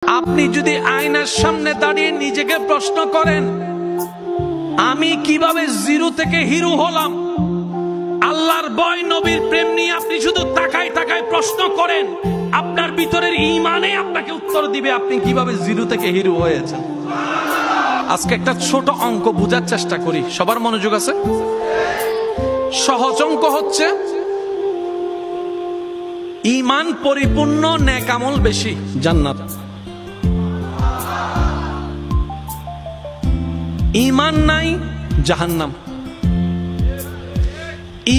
আপনি যদি আয়নার সামনে দাঁড়িয়ে নিজেকে প্রশ্ন করেন, আমি কিভাবে জিরো থেকে হিরো হলাম, আল্লাহর ভয় নবীর প্রেম নিয়ে আপনি শুধু তাকায় তাকায় প্রশ্ন করেন, আপনার ভিতরের ঈমানে আপনাকে উত্তর দিবে আপনি কিভাবে জিরো থেকে হিরো হয়েছেন। আজকে একটা ছোট অঙ্ক বোঝার চেষ্টা করি, সবার মনোযোগ আছে? সহজ অঙ্ক হচ্ছে, ঈমান পরিপূর্ণ, নেক আমল বেশি, জান্নাত। ঈমান নাই, জাহান্নাম।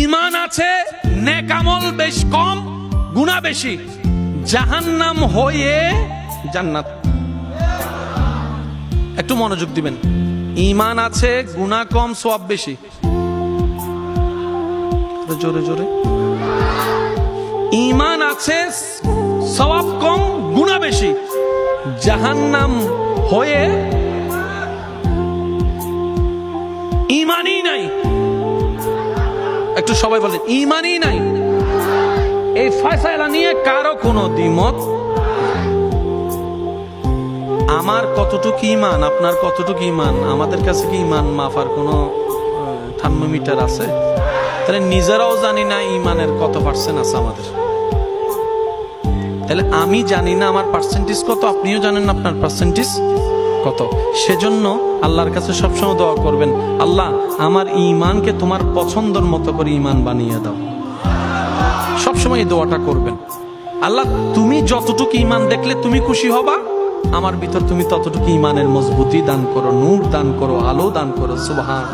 ঈমান আছে, নেক আমল বেশ কম, গুনাহ বেশি, জাহান্নাম হয়ে জান্নাত। একটু মনোযোগ দিবেন। ঈমান আছে, গুনাহ কম, সওয়াব বেশি। জোরে জোরে। ঈমান আছে, সওয়াব কম, গুনাহ বেশি, জাহান্নাম হয়ে ঈমানই নাই। একটু সবাই বলেন ঈমানই নাই। এই ফয়সালা নিয়ে কারো কোনো দ্বিমত? আমার কতটুকু ঈমান, আপনার কতটুকু ঈমান, আমাদের কাছে কি ঈমান মাপার কোনো থার্মোমিটার আছে? তাহলে নিজেরাও জানি না ঈমানের কত পার্সেন্ট আছে আমাদের। তাহলে আমি জানি না আমার পার্সেন্টেজ কত, আপনিও জানেন না আপনার পার্সেন্টেজ কত। সেজন্য আল্লাহর কাছে সবসময় দোয়া করবেন, আল্লাহ আমার ঈমানকে তোমার পছন্দের মতো করে ঈমান বানিয়ে দাও। সবসময় এই দোয়াটা করবেন, আল্লাহ তুমি যতটুকু ঈমান দেখলে তুমি খুশি হবা, আমার ভিতর তুমি ততটুকু ঈমানের মজবুতি দান করো, নূর দান করো, আলো দান করো। সুবহান।